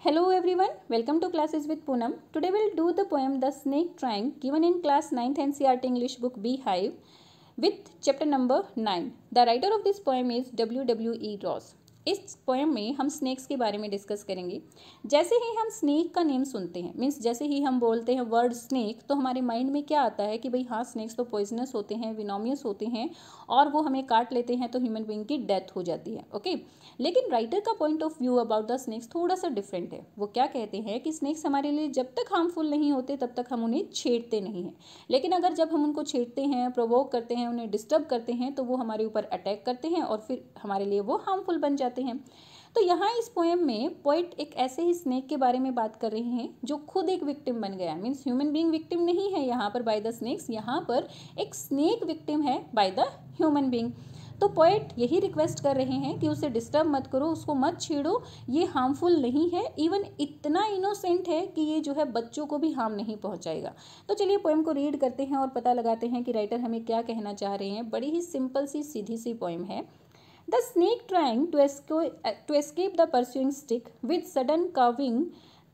Hello everyone, welcome to Classes with Poonam. Today we'll do the poem The Snake Trying given in class 9th NCERT English book Beehive with chapter number 9. The writer of this poem is W.W.E. Ross. इस poem में हम snacks के बारे में discuss करेंगे। जैसे ही हम snake का नेम सुनते हैं, मीन्स जैसे ही हम बोलते हैं वर्ड स्नेक, तो हमारे माइंड में क्या आता है कि भाई हाँ, स्नेक्स तो पॉइजनस होते हैं, विनोमियस होते हैं और वो हमें काट लेते हैं तो ह्यूमन बीइंग की डेथ हो जाती है। ओके, लेकिन राइटर का point of view about the snakes थोड़ा सा डिफरेंट है। वो क्या कहते हैं कि स्नेक्स हमारे लिए जब तक हार्मफुल नहीं होते तब तक हम उन्हें छेड़ते नहीं हैं, लेकिन अगर जब हम उनको छेड़ते हैं, प्रोवोक करते हैं, उन्हें डिस्टर्ब करते हैं तो वो हमारे ऊपर अटैक करते हैं और फिर हमारे लिए वो हार्मफुल बन जाते हैं। तो यहाँ इस पोएम में पोइट एक ऐसे ही स्नेक के बारे में बात कर रहे हैं जो खुद एक विक्टिम बन गया। मीन्स ह्यूमन बीइंग विक्टिम नहीं है यहाँ पर बाय द स्नेक्स, यहाँ पर एक स्नेक विक्टिम है बाय द ह्यूमन बीइंग। तो पोएट यही रिक्वेस्ट कर रहे हैं कि उसे डिस्टर्ब मत करो, उसको मत छेड़ो, ये हार्मफुल नहीं है, इवन इतना इनोसेंट है कि ये जो है बच्चों को भी हार्म नहीं पहुंचाएगा। तो चलिए पोएम को रीड करते हैं और पता लगाते हैं कि राइटर हमें क्या कहना चाह रहे हैं। बड़ी ही सिंपल सी सीधी सी पोएम है। The snake trying to escape the pursuing stick with sudden curving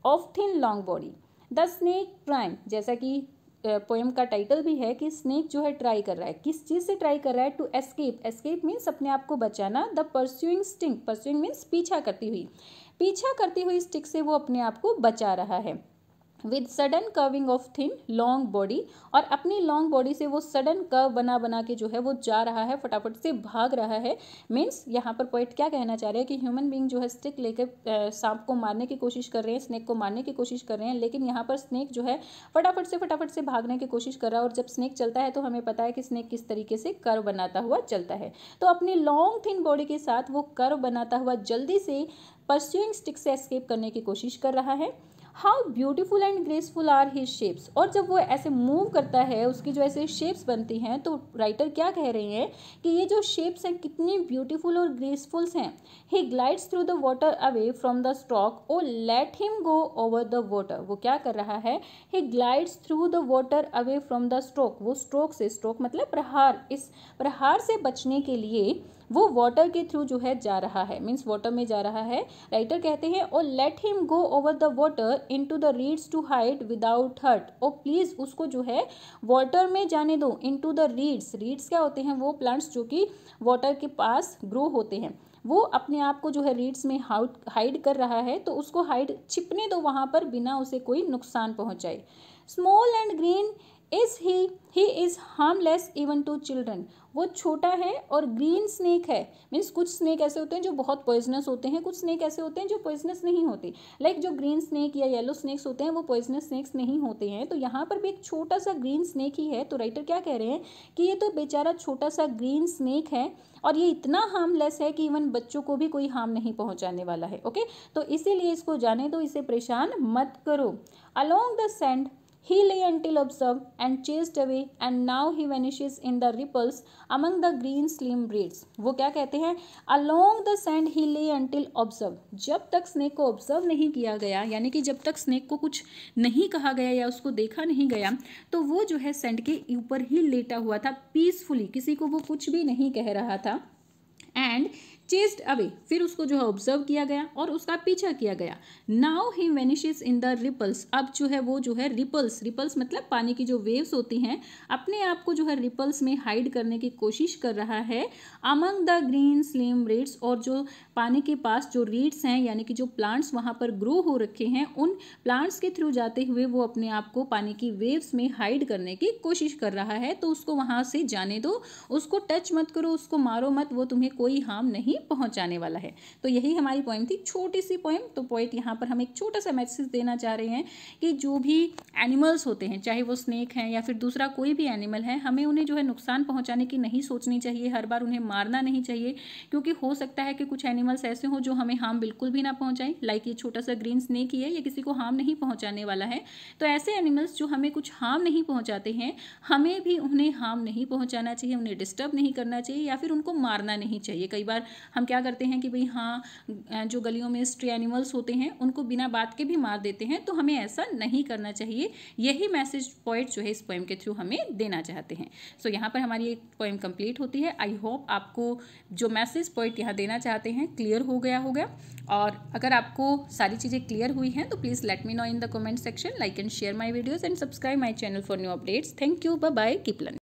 of thin long body. The snake trying, जैसा कि पोएम का टाइटल भी है कि स्नेक जो है ट्राई कर रहा है, किस चीज़ से ट्राई कर रहा है? टू एस्केप, एस्केप मीन्स अपने आप को बचाना, the pursuing sting, pursuing means पीछा करती हुई स्टिक से वो अपने आप को बचा रहा है। With sudden curving of thin long body, और अपनी लॉन्ग बॉडी से वो सडन कर्व बना के जो है वो जा रहा है, फटाफट से भाग रहा है। मीन्स यहाँ पर पोइट क्या कहना चाह रहे हैं कि ह्यूमन बीइंग जो है स्टिक लेकर सांप को मारने की कोशिश कर रहे हैं, स्नेक को मारने की कोशिश कर रहे हैं, लेकिन यहाँ पर स्नेक जो है फटाफट से भागने की कोशिश कर रहा है। और जब स्नेक चलता है तो हमें पता है कि स्नेक किस तरीके से कर्व बनाता हुआ चलता है। तो अपनी लॉन्ग थिन बॉडी के साथ वो कर्व बनाता हुआ जल्दी से परस्यूइंग स्टिक से एस्केप करने की कोशिश कर रहा है। How beautiful and graceful are his shapes, और जब वो ऐसे मूव करता है, उसकी जो ऐसे शेप्स बनती हैं, तो राइटर क्या कह रहे हैं कि ये जो शेप्स हैं कितनी ब्यूटीफुल और ग्रेसफुल्स हैं। He glides through the water away from the stroke, O let him go over the water. वो क्या कर रहा है? He glides through the water away from the stroke, वो स्ट्रोक से, स्ट्रोक मतलब प्रहार, इस प्रहार से बचने के लिए वो वाटर के थ्रू जो है जा रहा है, मीन्स वाटर में जा रहा है। राइटर कहते हैं O let him go over the water into the reeds to hide without hurt, O please उसको जो है वाटर में जाने दो। इनटू द रीड्स, रीड्स क्या होते हैं? वो प्लांट्स जो कि वाटर के पास ग्रो होते हैं। वो अपने आप को जो है रीड्स में हाइड कर रहा है, तो उसको हाइड छिपने दो वहाँ पर, बिना उसे कोई नुकसान पहुँचाए। Small and green is he is harmless even to children, वो छोटा है और ग्रीन स्नेक है। मीन्स कुछ स्नेक ऐसे होते हैं जो बहुत पॉइजनस होते हैं, कुछ स्नेक ऐसे होते हैं जो पॉइजनस नहीं होते। लाइक जो ग्रीन स्नेक या येलो स्नेक्स होते हैं वो पॉइजनस स्नेक्स नहीं होते हैं। तो यहाँ पर भी एक छोटा सा ग्रीन स्नेक ही है। तो राइटर क्या कह रहे हैं कि ये तो बेचारा छोटा सा ग्रीन स्नेक है और ये इतना हार्मलेस है कि इवन बच्चों को भी कोई हार्म नहीं पहुँचाने वाला है। ओके, तो इसीलिए इसको जाने दो, इसे परेशान मत करो। Along the sand he lay until observed and chased away, and now he vanishes in the ripples among the green slim reeds. वो क्या कहते हैं? along the sand he lay until observed, जब तक स्नेक को ऑब्जर्व नहीं किया गया, यानी कि जब तक स्नेक को कुछ नहीं कहा गया या उसको देखा नहीं गया, तो वो जो है सैंड के ऊपर ही लेटा हुआ था पीसफुली, किसी को वो कुछ भी नहीं कह रहा था। एंड चेस्ड अवे, फिर उसको जो है ऑब्जर्व किया गया और उसका पीछा किया गया। Now he vanishes in the ripples, अब जो है वो जो है रिपल्स, रिपल्स मतलब पानी की जो वेव्स होती हैं, अपने आप को जो है रिपल्स में हाइड करने की कोशिश कर रहा है। Among the green slim reads, और जो पानी के पास जो रीड्स हैं, यानी कि जो प्लांट्स वहाँ पर ग्रो हो रखे हैं, उन प्लांट्स के थ्रू जाते हुए वो अपने आप को पानी की वेव्स में हाइड करने की कोशिश कर रहा है। तो उसको वहाँ से जाने दो, उसको टच मत करो, उसको मारो मत, वो तुम्हें कोई हार्म नहीं पहुंचाने वाला है। तो यही हमारी पोएम थी, छोटी सी पोएम। तो पोएट यहाँ पर हमें एक छोटा सा मैसेज देना चाह रहे हैं कि जो भी एनिमल्स होते हैं, चाहे वो स्नेक हैं या फिर दूसरा कोई भी एनिमल है, हमें उन्हें जो है नुकसान पहुंचाने की नहीं सोचनी चाहिए, हर बार उन्हें मारना नहीं चाहिए, क्योंकि हो सकता है कि कुछ एनिमल्स ऐसे हों जो हमें हार्म बिल्कुल भी ना पहुंचाएं। लाइक ये छोटा सा ग्रीन स्नेक ही है, ये किसी को हार्म नहीं पहुंचाने वाला है। तो ऐसे एनिमल्स जो हमें कुछ हार्म नहीं पहुंचाते हैं, हमें भी उन्हें हार्म नहीं पहुंचाना चाहिए, उन्हें डिस्टर्ब नहीं करना चाहिए या फिर उनको मारना नहीं चाहिए। कई बार हम क्या करते हैं कि भाई हाँ, जो गलियों में स्ट्रे एनिमल्स होते हैं उनको बिना बात के भी मार देते हैं, तो हमें ऐसा नहीं करना चाहिए। यही मैसेज पोएट जो है इस पोएम के थ्रू हमें देना चाहते हैं। सो यहाँ पर हमारी एक पोएम कंप्लीट होती है। आई होप आपको जो मैसेज पोएट यहाँ देना चाहते हैं क्लियर हो गया होगा, और अगर आपको सारी चीज़ें क्लियर हुई हैं तो please let me know in the comment section. Like and share my videos and subscribe my channel for new updates. Thank you. Bye bye. Keep learning.